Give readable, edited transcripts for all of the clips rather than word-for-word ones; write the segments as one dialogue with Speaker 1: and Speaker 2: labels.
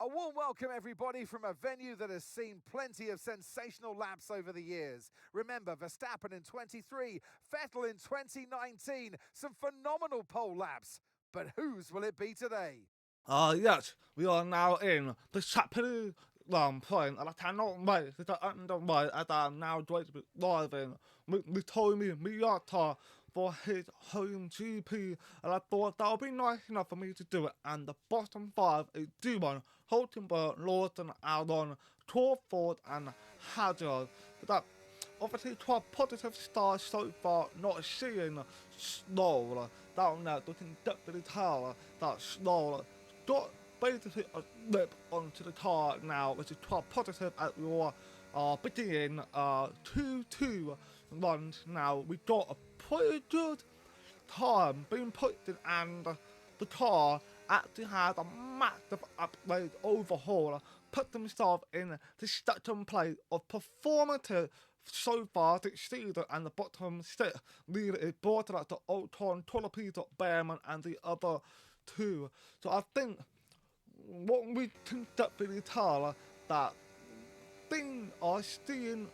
Speaker 1: A warm welcome, everybody, from a venue that has seen plenty of sensational laps over the years. Remember, Verstappen in 23, Vettel in 2019, some phenomenal pole laps. But whose will it be today?
Speaker 2: Yes, we are now in the Japanese Grand Prix, and I cannot wait to get underway as I am now going to be driving with Mitomi Miyata for his home GP, and I thought that would be nice enough for me to do it. And the bottom five is Dumont, Hulkenberg, Lawson, Albon, Crawford, and Hazard. That obviously to a positive start so far, not seeing Snow down there. You can definitely tell that Snow got basically a lip onto the car now, which is quite positive as we are beginning 2-2 runs now. We got a pretty good time being put in, and the car actually had a massive upgrade overhaul, put themselves in the second place of performative so far this season, and the bottom six leader is brought out to Ocon, Torpedo, Behrman, and the other two. So I think what we can definitely tell that things are seeing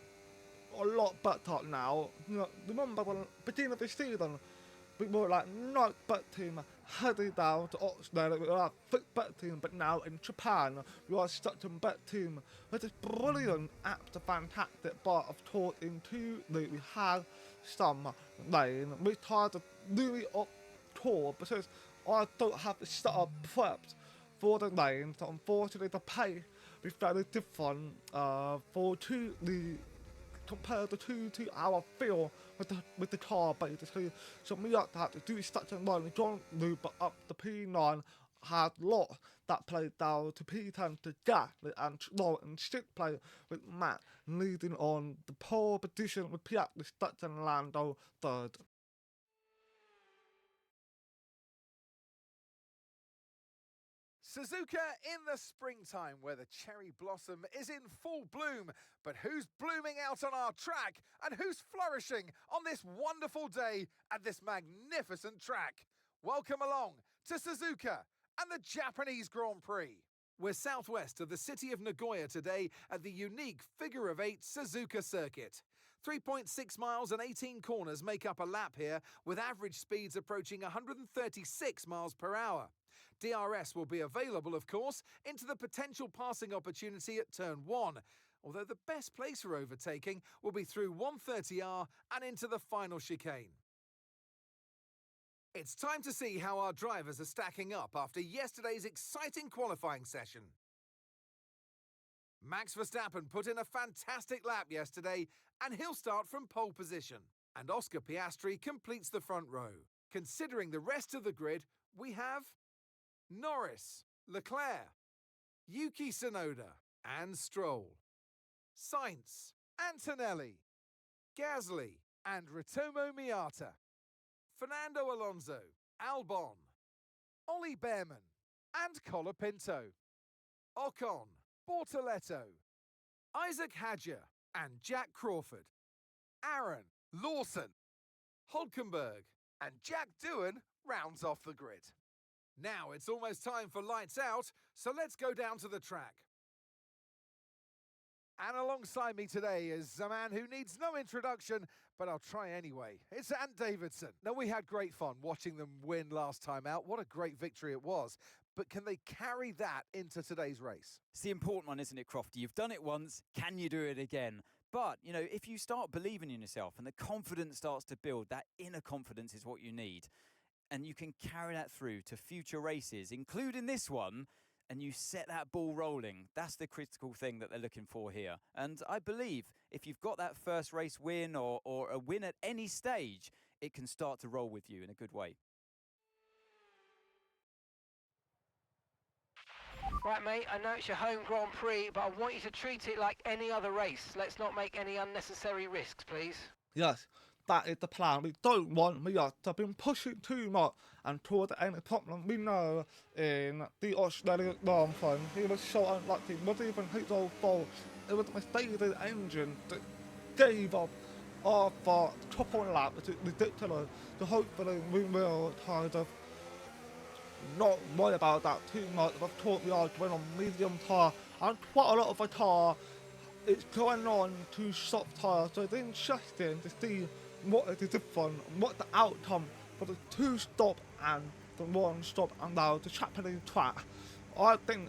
Speaker 2: a lot better now. You know, remember when beginning of the season we were like not better team heading down to Oxford, we were like thick better team, but now in Japan we are such a better team. It is brilliant, absolutely fantastic, but of course in 2 we had some rain. We tried to really up tour because I don't have the setup prepped for the rain, so unfortunately the pace is very different for 2 compared to 2-hour feel with the car basically. So we have to do such a run, John Luber up the P9 had lot that played down to P10 to Gasly and Stroll, and sixth play with Matt leading on the pole position with Piastri, Stetson and Lando third.
Speaker 1: Suzuka in the springtime where the cherry blossom is in full bloom. But who's blooming out on our track and who's flourishing on this wonderful day at this magnificent track? Welcome along to Suzuka and the Japanese Grand Prix. We're southwest of the city of Nagoya today at the unique figure of 8 Suzuka circuit. 3.6 miles and 18 corners make up a lap here, with average speeds approaching 136 miles per hour. DRS will be available, of course, into the potential passing opportunity at turn 1, although the best place for overtaking will be through 130R and into the final chicane. It's time to see how our drivers are stacking up after yesterday's exciting qualifying session. Max Verstappen put in a fantastic lap yesterday, and he'll start from pole position. And Oscar Piastri completes the front row. Considering the rest of the grid, we have Norris, Leclerc, Yuki Tsunoda, and Stroll, Sainz, Antonelli, Gasly, and Ritomo Miata, Fernando Alonso, Albon, Ollie Behrman, and Colapinto, Ocon, Bortoletto, Isaac Hadjar, and Jack Crawford, Aaron, Lawson, Hulkenberg, and Jack Doohan rounds off the grid. Now it's almost time for lights out, so let's go down to the track. And alongside me today is a man who needs no introduction, but I'll try anyway. It's Ant Davidson. Now, we had great fun watching them win last time out. What a great victory it was. But can they carry that into today's race?
Speaker 3: It's the important one, isn't it, Crofty? You've done it once, can you do it again? But, you know, if you start believing in yourself and the confidence starts to build, that inner confidence is what you need. And you can carry that through to future races, including this one, and you set that ball rolling. That's the critical thing that they're looking for here. And I believe if you've got that first race win or a win at any stage, it can start to roll with you in a good way.
Speaker 4: Right, mate, I know it's your home Grand Prix, but I want you to treat it like any other race. Let's not make any unnecessary risks, please.
Speaker 2: Yes, that is the plan. We don't want Miata to be pushing too much and cause any problem. We know in the Australian Grand Prix, he was so unlucky. It wasn't even his own fault. It was Mercedes' engine that gave up after a couple of laps. It's ridiculous. So hopefully we will kind of not worry about that too much. I've thought we are going on medium tyre, and quite a lot of the tyre it's going on to soft tyre, so it's interesting to see what is different and what the outcome for the 2-stop and the 1-stop and now the Japanese track. I think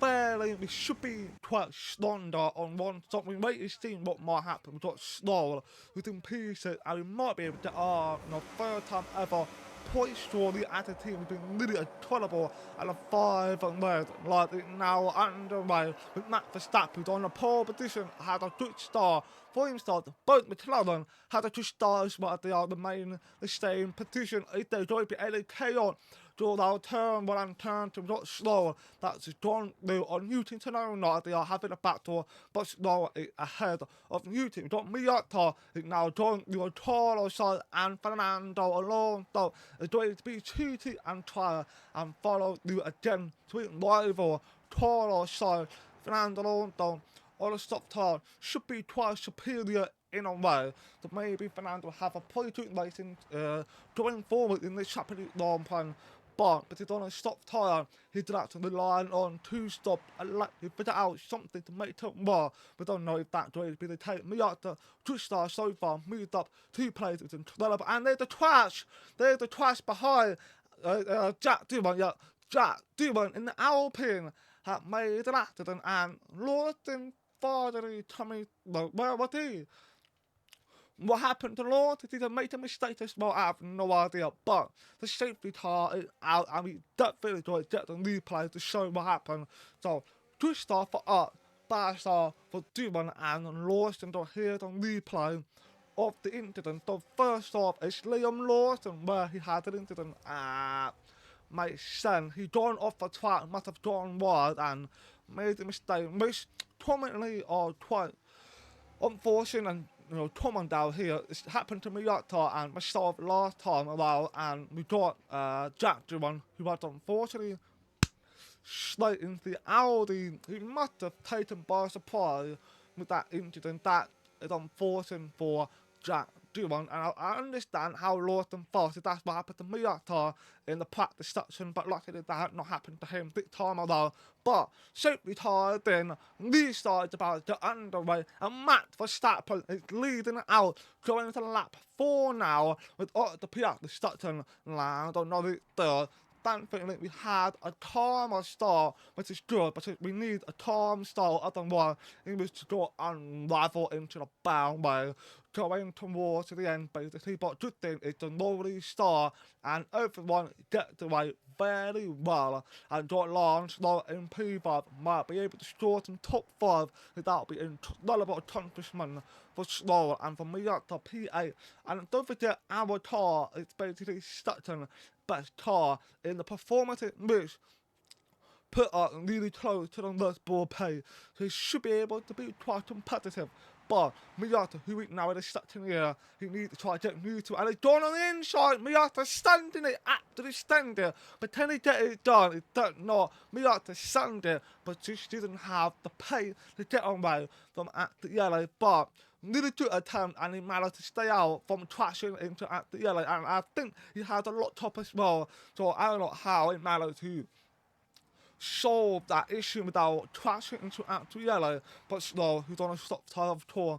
Speaker 2: fairly we should be quite stronger on one stop. We wait to see what might happen. We've got slow within pieces and we might be able to third time ever quite surely as a team we've been really incredible at a 5 and red like it now underway with Max Verstappen who's on a pole position, had a good start for himself. Both McLaren had a good start as well. They are the same position. If they're going to be any chaos during our turn 1 and turn 2 not slow, that's John New on Newton to know not they are having a battle but slow ahead of Newton. We've got Miata is now John New on Carlos and Fernando Alonso is going to be cheating and try and follow you again to rival Carlos Fernando Alonso on a stop time should be quite superior in a way. So maybe Fernando will have a positive racing going forward in this Japanese long plan. But he's on a stop tyre, he's actually relying on 2-stop and let you figure out something to make it more. We don't know if that's going to be the case. Miata, 2-star so far, moved up 2 places, it's incredible. And there's the trash behind Jack Doohan in the Alpine had made an accident and lost in fatherly Tommy. No, where was he? What happened to Lord? Did he make a mistake as well? I have no idea. But the safety car is out and we definitely going to get the replay to show what happened. So, good start for us, bad start for Doohan and Lawson to hear the replay of the incident. So first off, it's Liam Lawson where he had an incident. Makes sense. He gone off the track, must have gone wide and made a mistake, which prominently are quite unfortunate and common down here. It's happened to me that time and myself last time around, and we got Jack Doohan, who had unfortunately straight into the Audi. He must have taken by surprise with that incident. That is unfortunate for Jack Doohan, and I understand how Lawson felt. That's what happened to me that time in the practice section, but luckily that had not happened to him this time around. But safely tired in, these sides about to get underway, and Max Verstappen is leading out, going into lap 4 now, with the practice section. I don't know the third. Thankfully, we had a calmer start, which is good, but we need a calm start, otherwise it was to go unravel into the bound way, going towards the end, basically. But good thing is the lovely start, and everyone gets away very well, and got Lance Slow in P5 might be able to score some top 5 without being incredible accomplishment for Slow and for me up to P8. And don't forget, our car is basically such an best car in the performance which put us really close to the Red Bull pace, so he should be able to be quite competitive. But Miata, who is now in a second year, he needs to try to get new to it. And he's gone on the inside. Miata standing it, absolutely standing. But can he get it done? He does not. Miata standing, but just didn't have the pace to get away from at the yellow. But really good attempt, and he managed to stay out from crashing into at the yellow. And I think he had a lot top as well. So I don't know how he managed to solve that issue without crashing into actual yellow, but Slow, who's on a stop tyre of tour,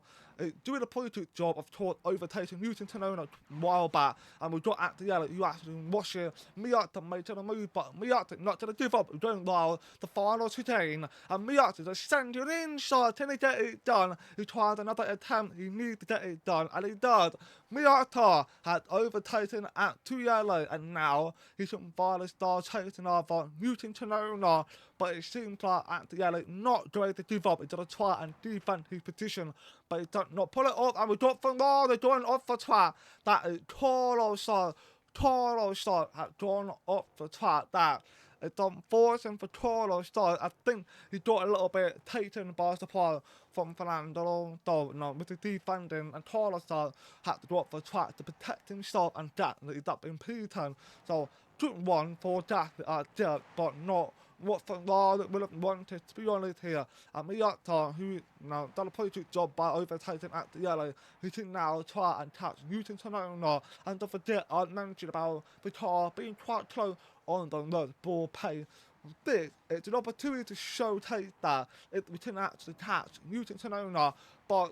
Speaker 2: doing a positive job of tour overtaking Newton Tonona a while back, and we got at the yellow, you actually watch it, Miata made a move, but Miata not going to give up, doing well, the final today, and Miata just sending inside, can he get it done? He tried another attempt, he needed to get it done, and he did. Miata had overtaken at 2 yellow, and now he can finally start chasing over Newton Tonona, but it seems like at the yellow not going to give up. He's going to try and defend his position, but he does not pull it off, and we got Ferrari going off the track. That is Carlos had gone off the track. That it's unfortunate for Carlos. I think he got a little bit taken by surprise from Fernando Alonso, with the defending, and Carlos had to go off the track to protect himself, and that ended up in P10. So good one for that, but not what Ferrari would have wanted, to be honest here. And Miata, who now done a pretty good job by overtaking at the yellow, who can now try and catch Newton Tonona. And don't forget, I mentioned about the car being quite close on the Red Bull pace. This it's an opportunity to showcase that we can actually catch Newton Tonona, but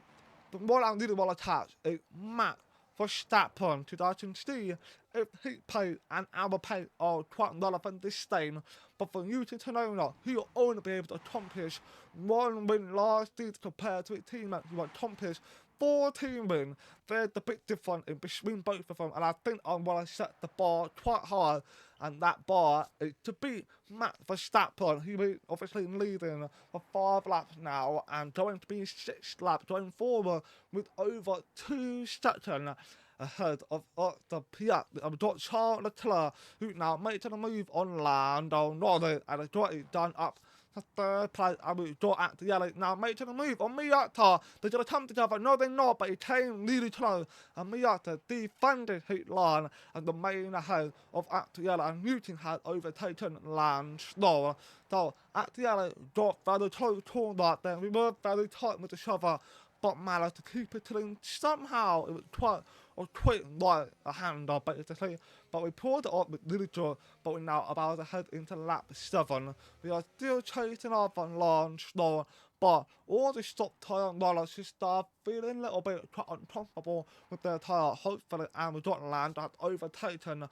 Speaker 2: what I really want to catch is Matt Verstappen, to I can see if his pace and our pace are quite relevant this time. But for Newton Tonona, he will only be able to accomplish one win last season compared to his teammate who accomplished 14 wins. There's the big difference in between both of them, and I think I want to set the bar quite high, and that bar is to beat Matt Verstappen. He is obviously leading for 5 laps now, and going to be 6 laps going forward with over 2 seconds ahead of the Piat. I've got Charles Leclerc, who now makes a move on Lando Norris, and has got it done up to 3rd place. And we've got at the yellow now making a move on Miata. They're going to come together. No, they're not, but it came really close. And Miata defended his line and the main ahead of at the yellow. And Newton had overtaken Lance Stroll. So at the yellow got very close to that. Then we were very tight with each other, but managed to keep it clean. Somehow it was quite a quick right a hand up basically, but we pulled it up with really good. But we're now about to head into lap 7. We are still chasing up on Lance Stroll, but all the stop tyre rollers just start feeling a little bit uncomfortable with their tyre, hopefully, and we got land at overtaken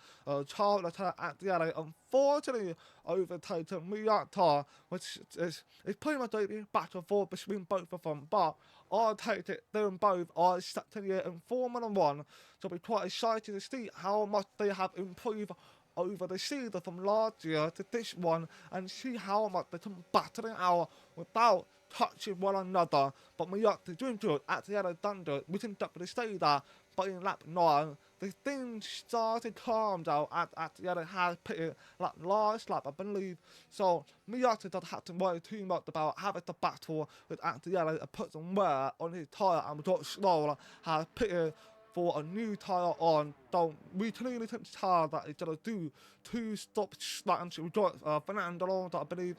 Speaker 2: Charles Leclerc at the yellow, unfortunately overtaken Miata, which is pretty much a back and forth between both of them, but I'll take it, them both are second year in Formula 1, so we're quite excited to see how much they have improved over the season from last year to this one, and see how much they can battle it out without touching one another. But Miata doing good at the end of Thunder, we can definitely say that. But in lap 9, the things started calm down at the other half pit, like last lap, I believe. So Miata doesn't have to worry too much about having to battle with at the yellow and put some wear on his tyre, and we got slower, has pitted for a new tyre on. So we clearly can tell that it's going to do 2 stop slants. We got Fernando Alonso, I believe,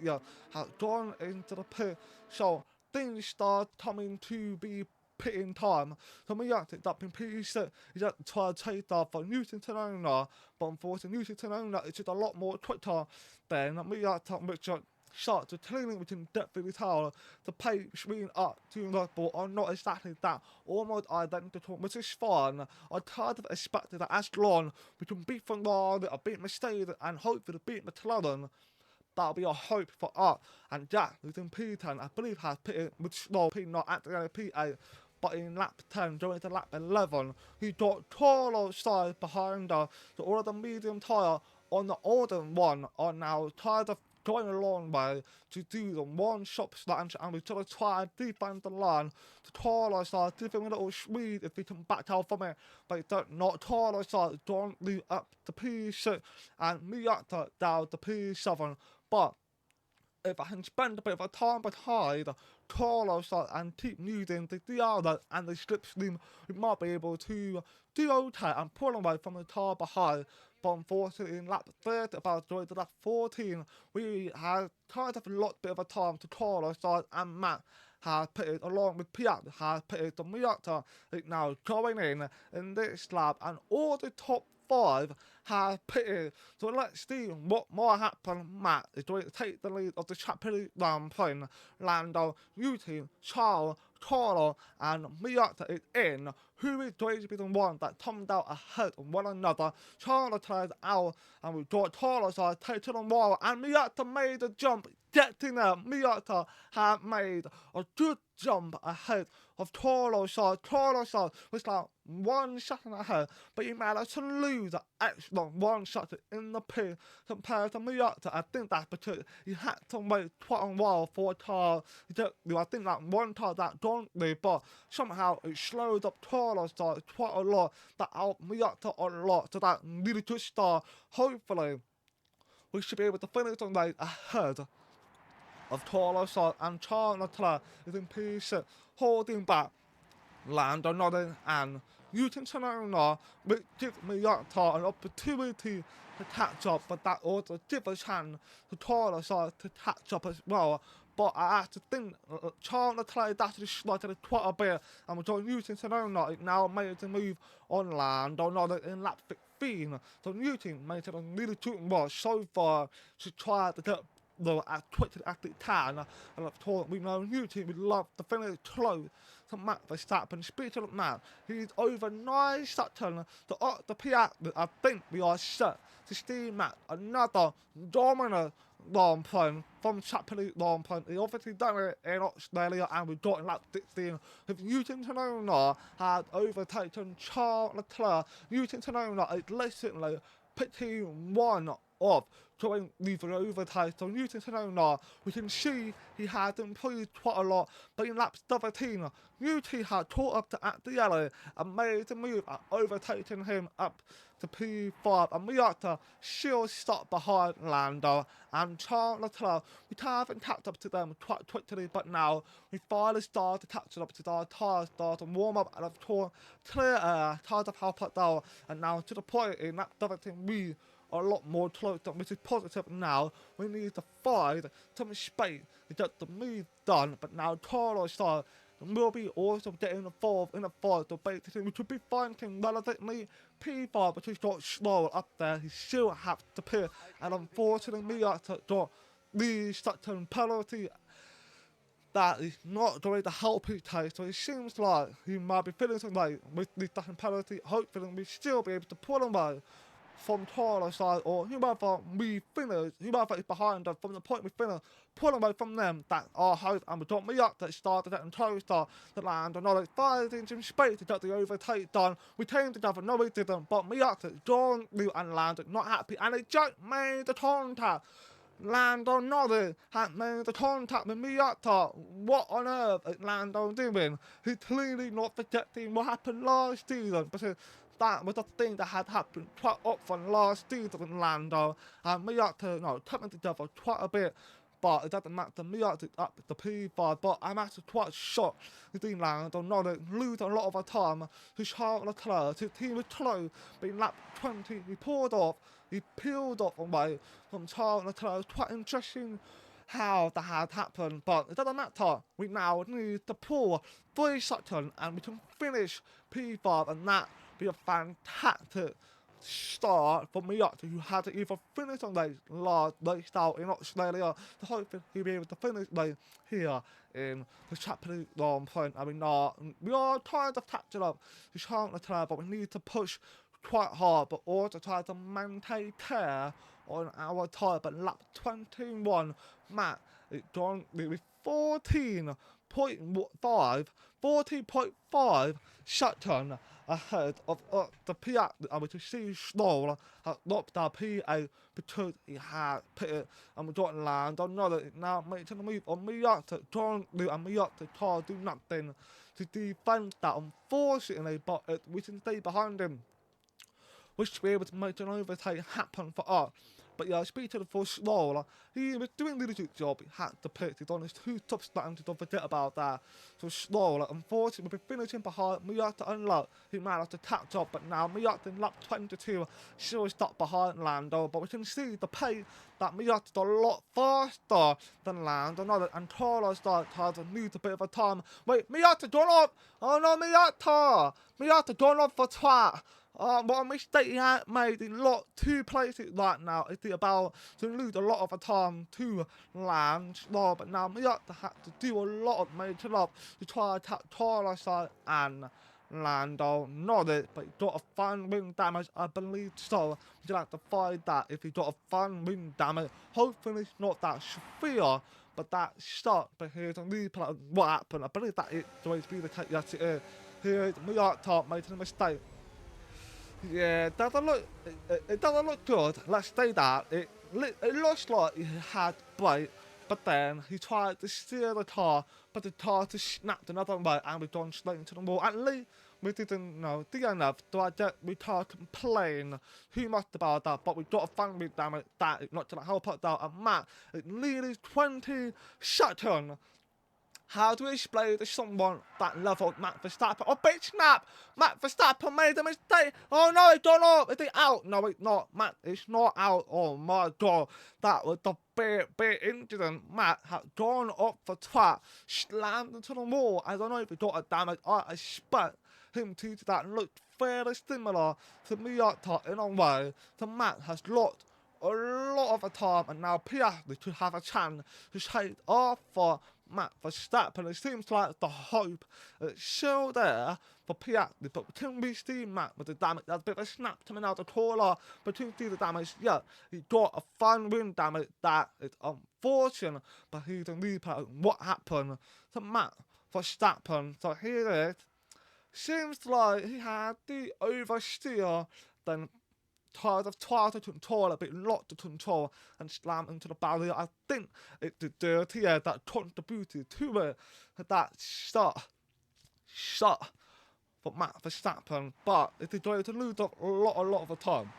Speaker 2: has gone into the pit. So things start coming to be pitting time. So Miata up in P6, he's had to try to take off for Newton Tonona, but unfortunately Newton Tonona is just a lot more quicker than Miata, which shot to clearly we can definitely tell the pace between up to Red Bull are not exactly that, almost identical, which is fun. I kind of expected that as long we can beat Ferrari, beat Mercedes, and hopefully beat McLaren. That'll be a hope for us. And Jack, who's in P10, I believe has pitted with slow P, not at the P8, but in lap 10, going to lap 11, he got Toro side behind her. So all of the medium tyre on the older one are now kind of going a long way to do the one shop slant, and we're going to try and defend the line. The Toro side giving a little Swede if we can back out from it, but it's not Toro side, don't leave up to P6, and Miata down to P7. But if I can spend a bit of a time behind Toro side and keep using the DRL and the slipstream, we might be able to do okay and pull away from the car behind. But unfortunately in lap 30, about going to lap 14, we had kind of a lot bit of a time to Toro side, and Matt has pitted along with Piat, has pitted the Miata is now going in this lap, and all the top 5 have pitted. So let's see what more happens. Matt is going to take the lead of the Japanese Grand Prix. Lando, Yuki, Charles, Toro, and Miata is in. Who is going to be the one that comes out ahead of one another? Charles turns out, and we've got Toro side taking on wall, and Miata made a jump. Getting there, Miata had made a good jump ahead of Toro side. Toro side was like 1 second ahead, but he managed to lose an extra 1 second in the pit compared to Miata. I think that's because he had to wait quite a while for a car. I think that one car that don't leave, but somehow it slowed up Toro side quite a lot. That out Miata a lot, so that really good start. Hopefully, we should be able to finish the race ahead of Toro side, and Charles Leclerc is in P6, holding back Lando Norris and Newton Sonona, which gives Miata an opportunity to catch up, but that also gives a chance to Taylor side to catch up as well. But I have to think, Charles Leclerc actually slotted it quite a bit, and we're going Newton Sonona now made the move on land, or not in lap 15. So Newton made it a really shooting watch so far to try to get as quickly as it can, and of course we know Newton would love to finish close to Max Verstappen. Speaking of that, he's over 9 seconds to up the Piat. I think we are set to see Max another dominant long point from Japanese long point. He obviously done it in Australia, and we got in lap 16. If Newton Sonona had overtaken Charles Leclerc, Newton Sonona is recently picking one of during these overtakes. So Newton Sonona, we can see he had improved quite a lot, but in lap 17, Newton had caught up to Actielli and made the move at overtaking him up to P5, and Miata still stuck behind Lando and Charles Leclerc. We haven't catch up to them quite quickly, but now we finally started to catch up to our tyres, start to warm up, and of course clear air, tires have helped us out, and now to the point in lap 17 we are a lot more close up, which is positive. Now we need to find some space to get the move done, but now Carlos side will be also getting involved in the fight, so basically we should be finding relatively P5, but he's got slow up there. He still has to pit, and unfortunately Miata got the second penalty that is not going to help his case, so it seems like he might be finishing late with the second penalty. Hopefully we still be able to pull him away from Taylor's side, or whoever we finish, whoever is behind us from the point we finish, pull away from them. That's our hope, and we got me up that started it and closer to land another 5 inches space to get the overtake done. We came together, no we didn't, but Miata, John, Liu and Landon not happy, and they just made the contact. Lando Norris had made the contact with Miata. What on earth is Lando doing? He's clearly not forgetting what happened last season, because that was a thing that had happened quite often last season with Lando and Miata, coming together quite a bit. But it doesn't matter, Miata up the P5, but I'm actually quite shocked to see Lando Norris lose a lot of the time to Charles Leclerc. His team was close, but in lap 20 he peeled off away from Charles Leclerc. It's quite interesting how that had happened, but it doesn't matter. We now need to pull 3 seconds and we can finish P5, and that be a fantastic start for Miata, who had to either finish on last race out in Australia to hopefully he'll be able to finish here in the Japanese Grand Prix. I mean, we are trying to catch up to Charles Leclerc, but we need to push quite hard, but also try to maintain care on our tyre. But lap 21, Matt, it's gone with 14.5 seconds ahead of the Piat, which is see slow, has knocked our PA because he had pitted, and we got land on another. Now making a move on Miata, John Liu and Miata try to do nothing to defend that, unfortunately, but we can stay behind him, which will be able to make an overtake happen for us. But yeah, speaking for Slow, he was doing a really good job. He had to pitch. He's on his 2 top stands, don't forget about that. So Slow, unfortunately, we'll be finishing behind Miata and Luck. He managed to catch up, but now Miata in lap 22 still stuck behind Lando. But we can see the pace that Miata's a lot faster than Lando, and Carlos has to lose a bit of a time. Wait, Miata gone off! Oh no, Miata! Miata gone off for twat! What a mistake he had made in lot 2 places right now. Is he about to lose a lot of the time to land slow, but now Miata had to do a lot of making up to try to attack Carlos and Lando Norris, but he got a fun wing damage, I believe so. You'll have to find that if he got a fun wing damage. Hopefully it's not that severe, but that shot. But here's a replay of what happened. I believe that is going to be the case. Yes, it is. Here's Miata making a mistake. Yeah, it doesn't look good. Let's say that. It looks like he had brake, but then he tried to steer the car, but the car just snapped another way and we've gone straight into the wall. At least we didn't know enough to we can't complain too much about that, but we got a fun with damage that is not gonna help us out. And Matt, it nearly 20 seconds how do we explain to someone that leveled Max Verstappen? Oh, big snap! Max Verstappen made a mistake. Oh no, it's gone up. Is he out? No, it's not. Matt, it's not out. Oh my god, that was the big incident. Matt had gone up the track, slammed into the wall. I don't know if he got a damage. I expect him to do that. Looked fairly similar to Miata in a way. So Matt has lost a lot of the time, and now Piastri could have a chance to take off for Max Verstappen. It seems like the hope is still there for Piastri, but can we see Matt with the damage? There's a bit of a snap coming out of the corner, but can we see the damage? Yeah, he got a fun wing damage that is unfortunate, but he's a replay of what happened to Matt Verstappen. So here it is. Seems like he had the oversteer, then tried to control a bit, lot to control, and slam into the barrier. I think it's the dirty air that contributed to it. That shot for Max Verstappen, but it is going to lose up a lot of the time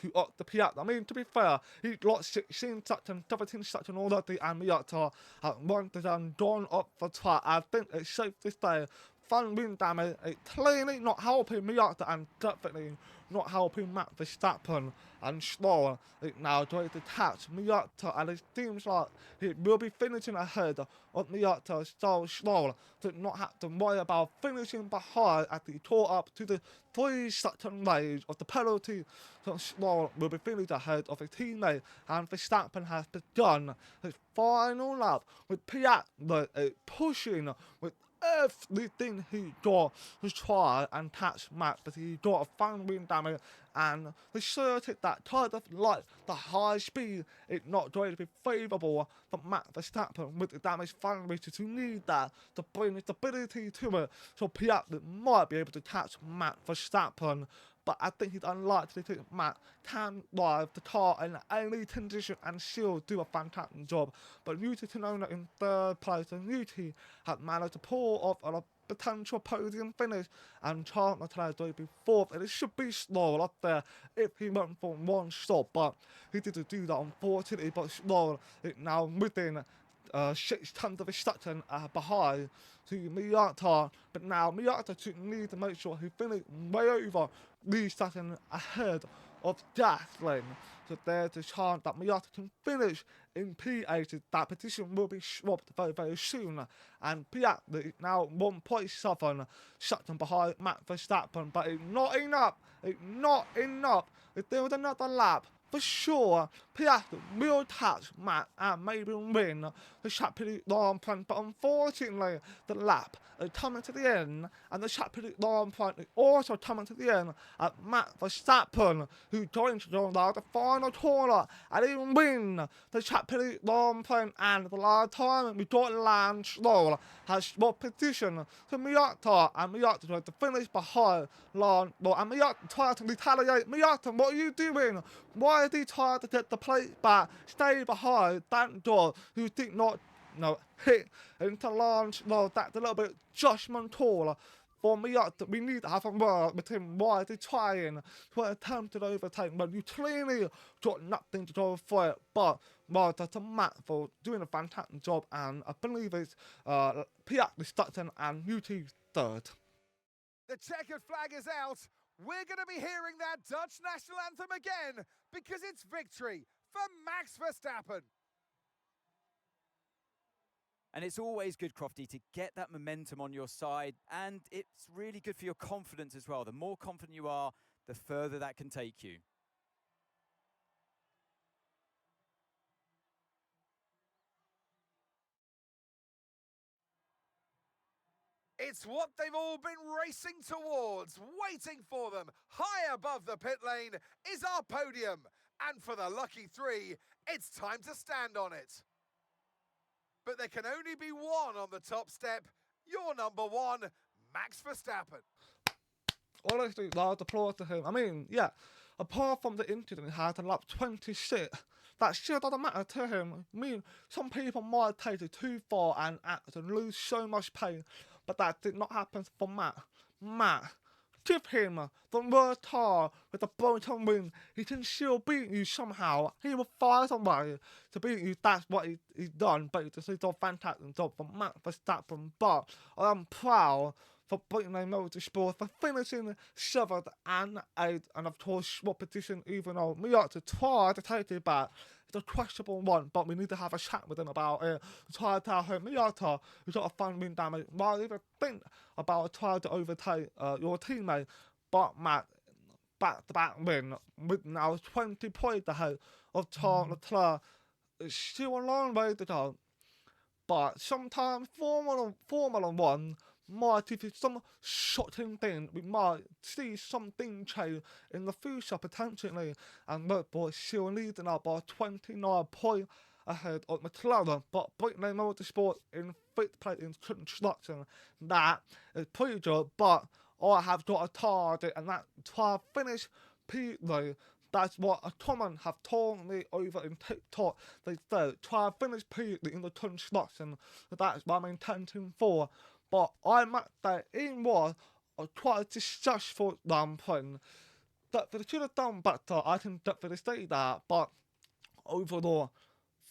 Speaker 2: to the Piat. I mean, to be fair, he lost 16 seconds, 17 seconds already, and Miata at one time gone up the track. I think it's safe to say fun wing damage is clearly not helping Miata and definitely not helping Max Verstappen, and Stroll is now trying to catch Miata, and it seems like he will be finishing ahead of Miata, so Stroll does not have to worry about finishing behind as he caught up to the 3-second range of the penalty. So Stroll will be finishing ahead of his teammate, and Verstappen has begun his final lap with Piastri pushing with everything he got to try and catch Max, but he got a fun wing damage, and the circuit that kind of like the high speed is not going to be favourable for Max Verstappen with the damage fan races who need that to bring stability to it, so Piastri might be able to catch Max Verstappen. But I think he's unlikely to think Matt can drive the car in any condition and still do a fantastic job. But Yuki Tsunoda in third place, and Yuki had managed to pull off on a potential podium finish, and Charles Leclerc going to be fourth, and it should be Stroll up there if he went for one stop, but he didn't do that unfortunately. But Stroll is now within 6 tenths of a second behind to Miata, but now Miata should need to make sure he finishes way over 3 seconds ahead of Gasly. So there's a chance that Miata can finish in P8. That position will be swapped very soon, and Piastri is now 1.7 seconds behind Max Verstappen, but it's not enough. It's not enough. If there was another lap, for sure, Piastri will catch Max and maybe win the Japanese Grand Prix, but unfortunately, the lap is coming to the end, and the Japanese Grand Prix is also coming to the end at Max Verstappen, who's going to go down the final corner and even win the Japanese Grand Prix. And the last time we got Lance Stroll has swapped position to Miata, and Miata tried to finish behind Lance Stroll, and Miata tried to retaliate. Miata, what are you doing? Why is he trying to get the plate back? Stay behind that door, who did not hit into Lance Stroll. That's a little bit judgmental for Miata. We need to have a word with him. Why is he trying to attempt to overtake? But you clearly got nothing to go for it. But Miata to Matt for doing a fantastic job, and I believe it's Piastri second and Yuki third.
Speaker 1: The checkered flag is out. We're going to be hearing that Dutch national anthem again, because it's victory for Max Verstappen.
Speaker 3: And it's always good, Crofty, to get that momentum on your side, and it's really good for your confidence as well. The more confident you are, the further that can take you.
Speaker 1: It's what they've all been racing towards, waiting for them. High above the pit lane is our podium. And for the lucky three, it's time to stand on it. But there can only be one on the top step. Your number one, Max Verstappen.
Speaker 2: Honestly, loud applause to him. I mean, yeah, apart from the incident he had in lap 26, that still doesn't matter to him. I mean, some people might take it too far and act and lose so much pain, but that did not happen for Matt. Matt give him the worst tire with the broken wing. He can still beat you somehow. He will find a way to beat you. That's what he's done. But he's done a fantastic job for Max Verstappen. But I am proud for Brittany Motorsport for finishing 7th and 8th, and of course swap position, even though Miata tried to take it back. It's a questionable one, but we need to have a chat with him about it. Try to tell him, Miata, who's got a fun wind damage, might even think about trying to overtake your teammate. But Matt, back-to-back win, with now 20 points ahead of Charles Leclerc. It's still a long way to go. But sometimes Formula 1 might give you some shocking thing. We might see something change in the future potentially. And Red Bull is still leading up by 29 points ahead of McLaren. But Brittany Motorsport in 5th place in construction. That is pretty good. But I have got a target, and that's to finish P3. That's what a comment have told me over in TikTok. They said, try and finish P3 in the construction. That's what I'm intending for. But I must say, it was quite a successful ramping. That they should have done better, I can definitely say that. But overall,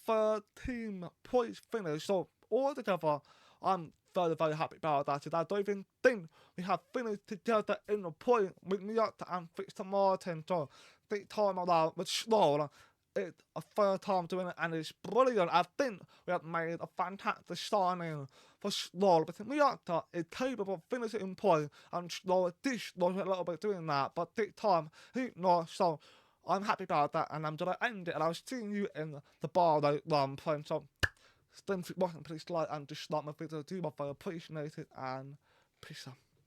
Speaker 2: 13 points finish. So altogether, I'm very, very happy about that. I don't even think we have finished together in the point with Miata and Victor Martin. So this time around with Stroll, it's a third time doing it, and it's brilliant. I think we have made a fantastic signing for Stroll, because Miata is capable of finishing in point, and Stroll did struggle a little bit doing that, but this time he's not. So I'm happy about that, and I'm going to end it, and I'll see you in the bar run playing. So stay watching, please like and dislike my video, do my very appreciate it, and peace out.